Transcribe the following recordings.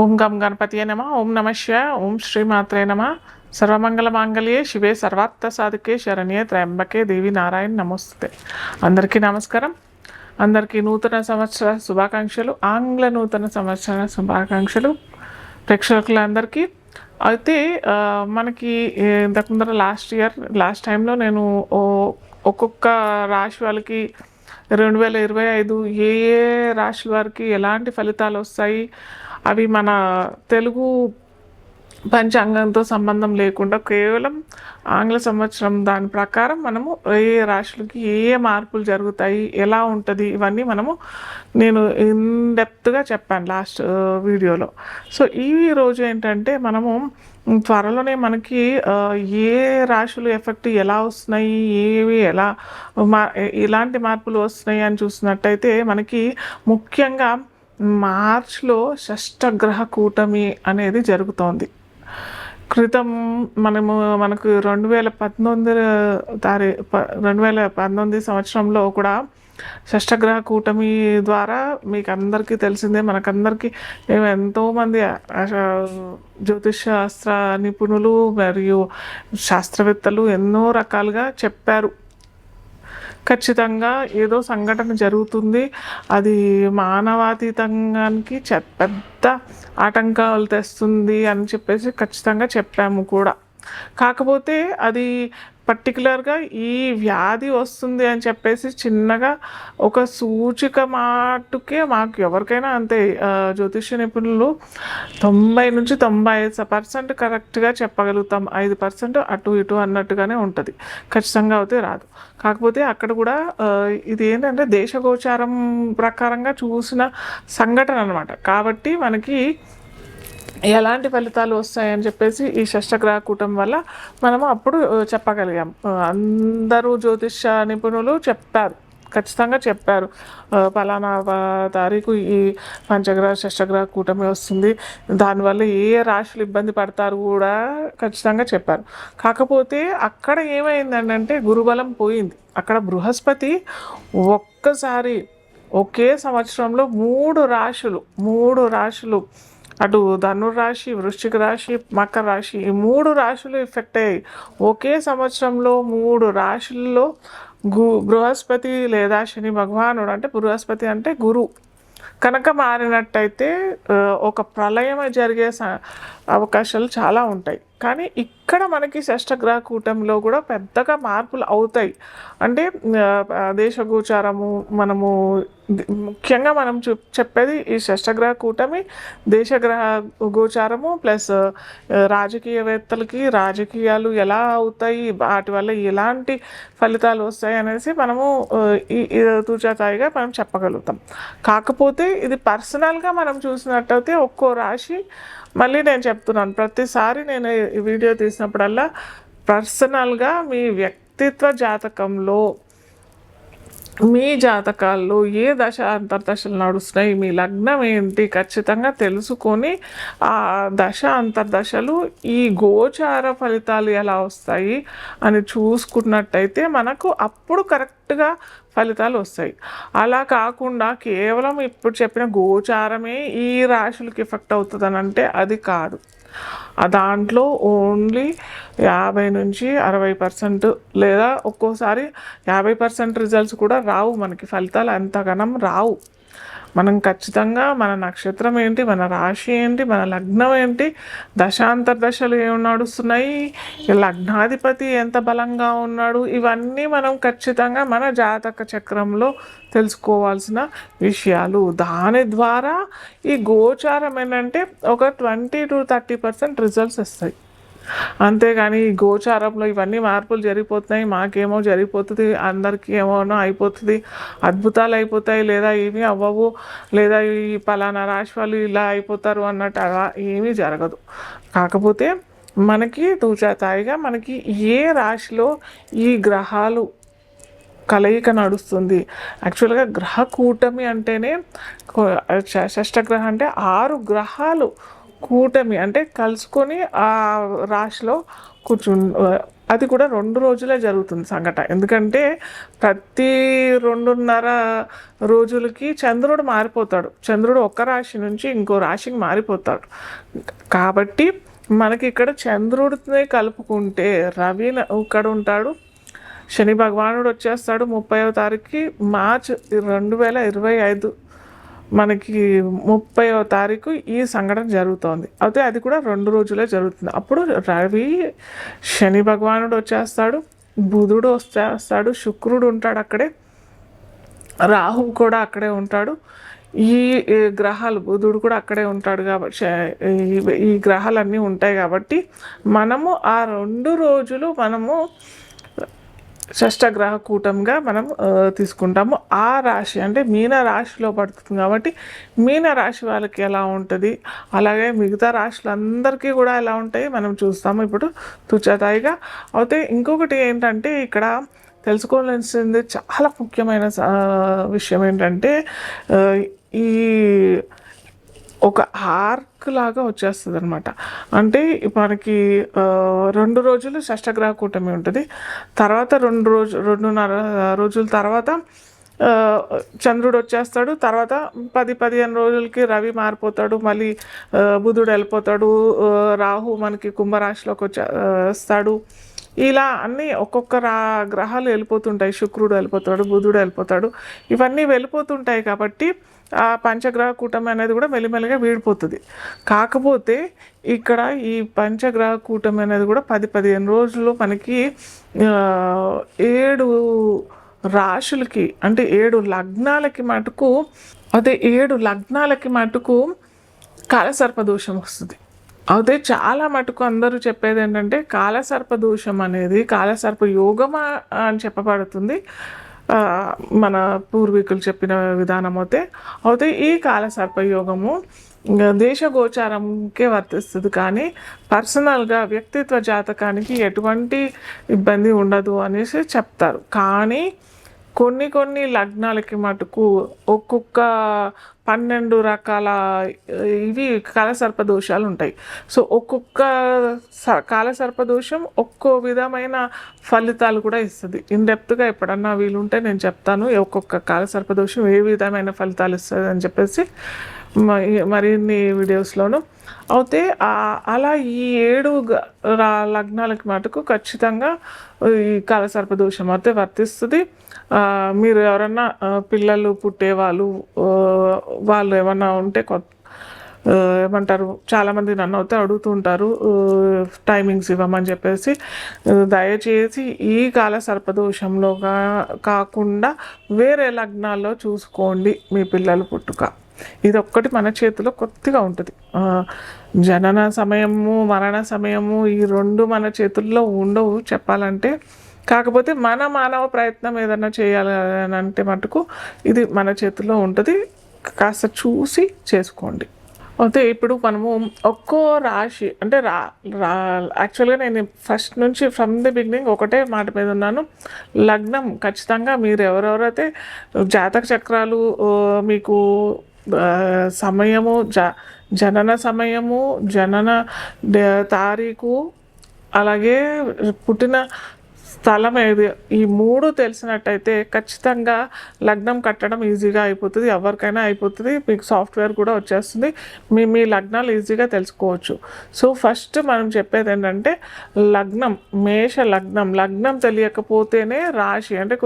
ఓం గం గణపతియే నమ. ఓం నమ శివాయ. ఓం శ్రీమాత్రే నమ. సర్వమంగళ మాంగళ్యే శివే సర్వార్థ సాధకే శరణ్యే త్రయంబకే దేవి నారాయణ నమస్తే. అందరికీ నమస్కారం. అందరికీ నూతన సంవత్సర శుభాకాంక్షలు, ఆంగ్ల నూతన సంవత్సర శుభాకాంక్షలు ప్రేక్షకులందరికీ. అయితే మనకి ఇంతకు ముందర లాస్ట్ టైంలో నేను ఒక్కొక్క రాశి వాళ్ళకి 2025 ఏ ఏ రాశుల వారికి ఎలాంటి ఫలితాలు వస్తాయి, అవి మన తెలుగు పంచాంగంతో సంబంధం లేకుండా కేవలం ఆంగ్ల సంవత్సరం దాని ప్రకారం మనము ఏ రాశులకి ఏ ఏ మార్పులు జరుగుతాయి, ఎలా ఉంటుంది, ఇవన్నీ నేను ఇన్డెప్త్గా చెప్పాను లాస్ట్ వీడియోలో. సో ఈ రోజు ఏంటంటే మనము త్వరలోనే మనకి ఏ రాశులు ఎఫెక్ట్ ఎలా వస్తున్నాయి, ఏవి ఎలా ఇలాంటి మార్పులు వస్తున్నాయి అని చూసినట్టయితే మనకి ముఖ్యంగా మార్చ్లో షష్టగ్రహ కూటమి అనేది జరుగుతోంది. క్రితం మనకు 2019 సంవత్సరంలో కూడా షష్టగ్రహ కూటమి ద్వారా మీకు అందరికీ తెలిసిందే, మనకందరికీ మేము ఎంతోమంది జ్యోతిష్ శాస్త్ర నిపుణులు మరియు శాస్త్రవేత్తలు ఎన్నో రకాలుగా చెప్పారు. ఖచ్చితంగా ఏదో సంఘటన జరుగుతుంది, అది మానవాతీతంగానికి పెద్ద ఆటంకాలు తెస్తుంది అని చెప్పేసి ఖచ్చితంగా చెప్పాము కూడా. కాకపోతే అది పర్టికులర్గా ఈ వ్యాధి వస్తుంది అని చెప్పేసి చిన్నగా ఒక సూచిక మాటుకే మాకు ఎవరికైనా అంతే, జ్యోతిష్య నిపుణులు 90 నుంచి 95% కరెక్ట్గా చెప్పగలుగుతాం. 5% అటు ఇటు అన్నట్టుగానే ఉంటుంది, ఖచ్చితంగా అయితే రాదు. కాకపోతే అక్కడ కూడా ఇది ఏంటంటే దేశగోచారం ప్రకారంగా చూసిన సంఘటన అనమాట. కాబట్టి మనకి ఎలాంటి ఫలితాలు వస్తాయని చెప్పేసి ఈ షష్టగ్రహ కూటమి వల్ల మనము అప్పుడు చెప్పగలిగాం. అందరూ జ్యోతిష నిపుణులు చెప్పారు, ఖచ్చితంగా చెప్పారు, ఫలానా తారీఖు ఈ పంచగ్రహ షష్టగ్రహ కూటమి వస్తుంది, దానివల్ల ఏ రాశులు ఇబ్బంది పడతారు కూడా ఖచ్చితంగా చెప్పారు. కాకపోతే అక్కడ ఏమైందంటే గురుబలం పోయింది. అక్కడ బృహస్పతి ఒక్కసారి ఒకే సంవత్సరంలో మూడు రాశులు అటు ధనుర్రాశి, వృశ్చిక రాశి, మకర రాశి, ఈ 3 రాశులు ఎఫెక్ట్ అయ్యాయి. ఒకే సంవత్సరంలో 3 రాశుల్లో బృహస్పతి లేదా శని భగవానుడు, అంటే బృహస్పతి అంటే గురు కనుక మారినట్టయితే ఒక ప్రళయం జరిగే అవకాశాలు చాలా ఉంటాయి. కానీ ఇక్కడ మనకి షష్టగ్రహ కూటమిలో కూడా పెద్దగా మార్పులు అవుతాయి. అంటే దేశగోచారము మనము ముఖ్యంగా మనం చెప్పేది ఈ షష్టగ్రహ కూటమి దేశగ్రహ గోచారము ప్లస్ రాజకీయవేత్తలకి రాజకీయాలు ఎలా అవుతాయి, వాటి వల్ల ఎలాంటి ఫలితాలు వస్తాయి అనేసి మనము తూచాతాయిగా మనం చెప్పగలుగుతాం. కాకపోతే ఇది పర్సనల్గా మనం చూసినట్టయితే ఒక్కో రాశి, మళ్ళీ నేను చెప్తున్నాను ప్రతిసారి నేను ఈ వీడియో తీసినప్పుడల్లా పర్సనల్గా మీ వ్యక్తిత్వ జాతకంలో మీ జాతకాల్లో ఏ దశ అంతర్దశలు నడుస్తున్నాయి, మీ లగ్నం ఏంటి ఖచ్చితంగా తెలుసుకొని ఆ దశ అంతర్దశలు ఈ గోచార ఫలితాలు ఎలా వస్తాయి అని చూసుకున్నట్టయితే మనకు అప్పుడు కరెక్ట్గా ఫలితాలు వస్తాయి. అలా కాకుండా కేవలం ఇప్పుడు చెప్పిన గోచారమే ఈ రాశులకి ఎఫెక్ట్ అవుతుందని అంటే అది కాదు. దాంట్లో ఓన్లీ 50 నుంచి 60% లేదా ఒక్కోసారి 50% రిజల్ట్స్ కూడా రావు, మనకి ఫలితాలు అంతగనం రావు. మనం ఖచ్చితంగా మన నక్షత్రం ఏంటి, మన రాశి ఏంటి, మన లగ్నం ఏంటి, దశాంతర్దశలు ఏమి నడుస్తున్నాయి, లగ్నాధిపతి ఎంత బలంగా ఉన్నాడు, ఇవన్నీ మనం ఖచ్చితంగా మన జాతక చక్రంలో తెలుసుకోవాల్సిన విషయాలు. దాని ద్వారా ఈ గోచారం ఏంటంటే ఒక 20 to 30% రిజల్ట్స్ వస్తాయి. అంతేగాని ఈ గోచారంలో ఇవన్నీ మార్పులు జరిగిపోతున్నాయి, మాకేమో జరిగిపోతుంది, అందరికీ ఏమోనో అయిపోతుంది, అద్భుతాలు అయిపోతాయి, లేదా ఏమీ అవ్వవు, లేదా ఈ పలానా రాశి వాళ్ళు ఇలా అయిపోతారు అన్నట్టు అలా ఏమీ జరగదు. కాకపోతే మనకి తూచాతాయిగా మనకి ఏ రాశిలో ఈ గ్రహాలు కలయిక నడుస్తుంది. యాక్చువల్గా గ్రహ కూటమి అంటేనే షష్టగ్రహం అంటే 6 గ్రహాలు కూటమి అంటే కలుసుకొని ఆ రాశిలో కూర్చు అది కూడా 2 రోజులే జరుగుతుంది సంఘటన. ఎందుకంటే ప్రతి 2.5 రోజులకి చంద్రుడు మారిపోతాడు. చంద్రుడు ఒక రాశి నుంచి ఇంకో రాశికి మారిపోతాడు. కాబట్టి మనకి ఇక్కడ చంద్రుడిని కలుపుకుంటే రవి ఇక్కడ ఉంటాడు, శని భగవానుడు వచ్చేస్తాడు 30వ తారీఖుకి, మార్చి 2025 మనకి 30వ తారీఖు ఈ సంఘటన జరుగుతోంది. అయితే అది కూడా 2 రోజులే జరుగుతుంది. అప్పుడు రవి శని భగవానుడు వచ్చేస్తాడు, బుధుడు వచ్చేస్తాడు, శుక్రుడు ఉంటాడు అక్కడే, రాహు కూడా అక్కడే ఉంటాడు. ఈ గ్రహాలు బుధుడు కూడా అక్కడే ఉంటాడు కాబట్టి ఈ గ్రహాలన్నీ ఉంటాయి కాబట్టి మనము ఆ 2 రోజులు మనము షష్టగ్రహ కూటంగా మనం తీసుకుంటాము. ఆ రాశి అంటే మీన రాశిలో పడుతుంది కాబట్టి మీన రాశి వాళ్ళకి ఎలా ఉంటుంది, అలాగే మిగతా రాశులందరికీ కూడా ఎలా ఉంటాయి మనం చూస్తాము ఇప్పుడు తుచతాయిగా. అయితే ఇంకొకటి ఏంటంటే ఇక్కడ తెలుసుకోవాల్సింది చాలా ముఖ్యమైన విషయం ఏంటంటే ఈ ఒక ఆర్క్ లాగా వచ్చేస్తుంది అనమాట. అంటే మనకి 2 రోజులు షష్టగ్రహ కూటమి ఉంటుంది. తర్వాత 2.5 రోజుల తర్వాత చంద్రుడు వచ్చేస్తాడు. తర్వాత 10-15 రోజులకి రవి మారిపోతాడు, మళ్ళీ బుధుడు వెళ్ళిపోతాడు, రాహు మనకి కుంభరాశిలోకి వచ్చేస్తాడు. ఇలా అన్నీ ఒక్కొక్క గ్రహాలు వెళ్ళిపోతుంటాయి. శుక్రుడు వెళ్ళిపోతాడు, బుధుడు వెళ్ళిపోతాడు, ఇవన్నీ వెళ్ళిపోతుంటాయి కాబట్టి ఆ పంచగ్రహ కూటమి అనేది కూడా మెల్లిమెల్లిగా వీడిపోతుంది. కాకపోతే ఇక్కడ ఈ పంచగ్రహ కూటమి అనేది కూడా 10-15 రోజుల్లో మనకి 7 రాశులకి అంటే 7 లగ్నాలకి మటుకు, అదే 7 లగ్నాలకి మటుకు కాలసర్ప దోషం వస్తుంది. అదే చాలా మటుకు అందరూ చెప్పేది ఏంటంటే కాలసర్ప దోషం అనేది కాలసర్ప యోగమా అని చెప్పబడుతుంది. మన పూర్వీకులు చెప్పిన విధానం అయితే ఈ కాలసర్పయోగము దేశగోచారంకే వర్తిస్తుంది, కానీ పర్సనల్గా వ్యక్తిత్వ జాతకానికి ఎటువంటి ఇబ్బంది ఉండదు అనేసి చెప్తారు. కానీ కొన్ని లగ్నాలకి మటుకు ఒక్కొక్క 12 రకాల ఇవి కాలసర్ప దోషాలు ఉంటాయి. సో ఒక్కొక్క కాలసర్ప దోషం ఒక్కో విధమైన ఫలితాలు కూడా ఇస్తుంది. ఇన్డెప్త్గా ఎప్పుడన్నా వీలుంటే నేను చెప్తాను ఒక్కొక్క కాలసర్ప దోషం ఏ విధమైన ఫలితాలు ఇస్తుంది అని చెప్పేసి మరిన్ని వీడియోస్లోను. అయితే అలా ఈ 7 లగ్నాలకి మటుకు ఖచ్చితంగా ఈ కాలసర్ప దోషం అయితే వర్తిస్తుంది. మీరు ఎవరన్నా పిల్లలు పుట్టేవాళ్ళు వాళ్ళు ఏమన్నా ఉంటే ఏమంటారు, చాలామంది నన్ను అయితే అడుగుతుంటారు టైమింగ్స్ ఇవ్వమని చెప్పేసి. దయచేసి ఈ కాలసర్ప దోషంలో కాకుండా వేరే లగ్నాల్లో చూసుకోండి మీ పిల్లలు పుట్టుక. ఇది ఒక్కటి మన చేతిలో కొద్దిగా ఉంటుంది. జనన సమయము మరణ సమయము ఈ 2 మన చేతుల్లో ఉండవు చెప్పాలంటే. కాకపోతే మన మానవ ప్రయత్నం ఏదైనా చేయాలని అంటే మటుకు ఇది మన చేతుల్లో ఉంటుంది. కాస్త చూసి చేసుకోండి. అయితే ఇప్పుడు మనము ఒక్కో రాశి అంటే యాక్చువల్గా నేను ఫస్ట్ నుంచి ఫ్రమ్ ది బిగినింగ్ ఒకటే మాట మీద ఉన్నాను. లగ్నం ఖచ్చితంగా మీరు ఎవరెవరైతే జాతక చక్రాలు మీకు సమయము జనన సమయము, జనన తారీఖు, అలాగే పుట్టిన స్థలం ఏది, ఈ 3 తెలిసినట్టయితే ఖచ్చితంగా లగ్నం కట్టడం ఈజీగా అయిపోతుంది. ఎవరికైనా అయిపోతుంది. మీకు సాఫ్ట్వేర్ కూడా వచ్చేస్తుంది. మీ లగ్నాలు ఈజీగా తెలుసుకోవచ్చు. సో ఫస్ట్ మనం చెప్పేది ఏంటంటే లగ్నం, మేష లగ్నం తెలియకపోతేనే రాశి అంటే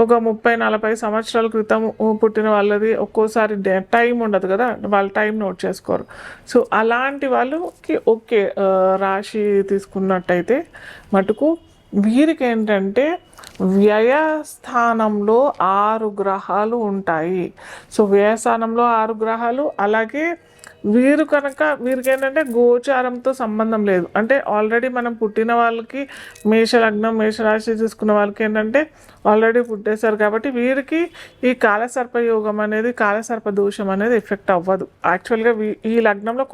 ఒక 30-40 సంవత్సరాల క్రితం పుట్టిన వాళ్ళది ఒక్కోసారి టైం ఉండదు కదా, వాళ్ళ టైం నోట్ చేసుకోరు. సో అలాంటి వాళ్ళకి ఓకే రాశి తీసుకున్నట్టయితే మటుకు వీరికి ఏంటంటే వ్యయస్థానంలో 6 గ్రహాలు ఉంటాయి. సో వ్యయస్థానంలో 6 గ్రహాలు, అలాగే వీరికి ఏంటంటే గోచారంతో సంబంధం లేదు. అంటే ఆల్రెడీ మనం పుట్టిన వాళ్ళకి మేషరాశి తీసుకున్న వాళ్ళకి ఏంటంటే ఆల్రెడీ పుట్టేశారు కాబట్టి వీరికి ఈ కాలసర్పయోగం అనేది కాలసర్ప దోషం అనేది ఎఫెక్ట్ అవ్వదు. యాక్చువల్గా ఈ లగ్నంలో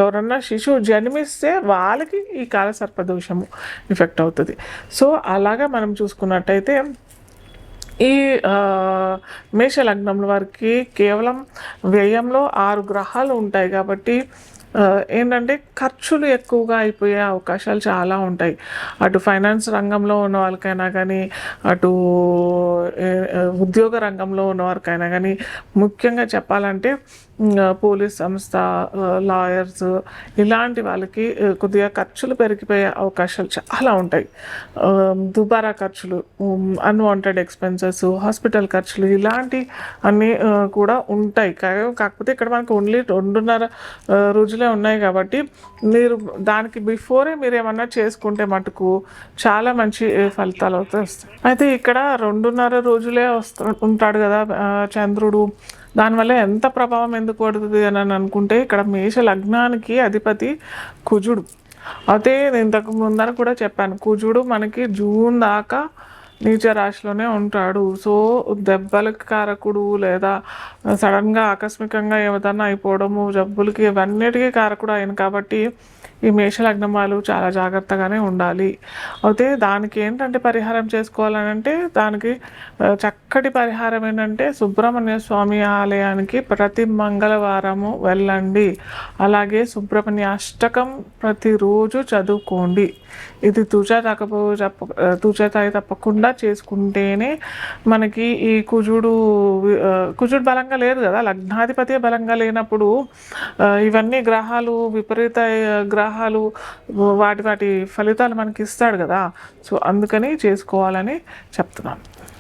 ఎవరన్నా శిశువు జన్మిస్తే వాళ్ళకి ఈ కాలసర్ప దోషము ఎఫెక్ట్ అవుతుంది. సో అలాగా మనం చూసుకున్నట్టయితే ఈ మేష లగ్నంలో వారికి కేవలం వ్యయంలో 6 గ్రహాలు ఉంటాయి కాబట్టి ఏంటంటే ఖర్చులు ఎక్కువగా అయిపోయే అవకాశాలు చాలా ఉంటాయి. అటు ఫైనాన్స్ రంగంలో ఉన్న వాళ్ళకైనా కానీ, అటు ఉద్యోగ రంగంలో ఉన్నవారికైనా కానీ, ముఖ్యంగా చెప్పాలంటే పోలీస్ సంస్థ, లాయర్స్ ఇలాంటి వాళ్ళకి కొద్దిగా ఖర్చులు పెరిగిపోయే అవకాశాలు చాలా ఉంటాయి. దుబారా ఖర్చులు, అన్‌వాంటెడ్ ఎక్స్‌పెన్సెస్, హాస్పిటల్ ఖర్చులు ఇలాంటి అన్నీ కూడా ఉంటాయి. కాకపోతే ఇక్కడ మనకు ఓన్లీ 2.5 రోజులే ఉన్నాయి కాబట్టి మీరు దానికి బిఫోరే మీరేమన్నా చేసుకుంటే మటుకు చాలా మంచి ఫలితాలు అయితే వస్తాయి. అయితే ఇక్కడ 2.5 రోజులే ఉంటాడు కదా చంద్రుడు. దానివల్ల ఎంత ప్రభావం ఎందుకు పడుతుంది అని అనుకుంటే, ఇక్కడ మేష లగ్నానికి అధిపతి కుజుడు. అయితే నేను ఇంతకు ముందర కూడా చెప్పాను, కుజుడు మనకి జూన్ దాకా నీచ రాశిలోనే ఉంటాడు. సో దెబ్బలకి కారకుడు, లేదా సడన్గా ఆకస్మికంగా ఏదన్నా అయిపోవడము, జబ్బులకి ఇవన్నిటికీ కారకుడు ఆయన కాబట్టి ఈ మేషలగ్నం వాళ్ళు చాలా జాగ్రత్తగానే ఉండాలి. అయితే దానికి ఏంటంటే పరిహారం చేసుకోవాలని అంటే, దానికి చక్కటి పరిహారం ఏంటంటే సుబ్రహ్మణ్య స్వామి ఆలయానికి ప్రతి మంగళవారము వెళ్ళండి. అలాగే సుబ్రహ్మణ్య అష్టకం ప్రతిరోజు చదువుకోండి. ఇది తూచతాయి తప్పకుండా చేసుకుంటేనే మనకి ఈ కుజుడు బలంగా లేదు కదా, లగ్నాధిపతి బలంగా లేనప్పుడు ఇవన్నీ గ్రహాలు విపరీత గ్రహాలు వాటి ఫలితాలు మనకి ఇస్తాడు కదా. సో అందుకని చేసుకోవాలని చెప్తున్నాను.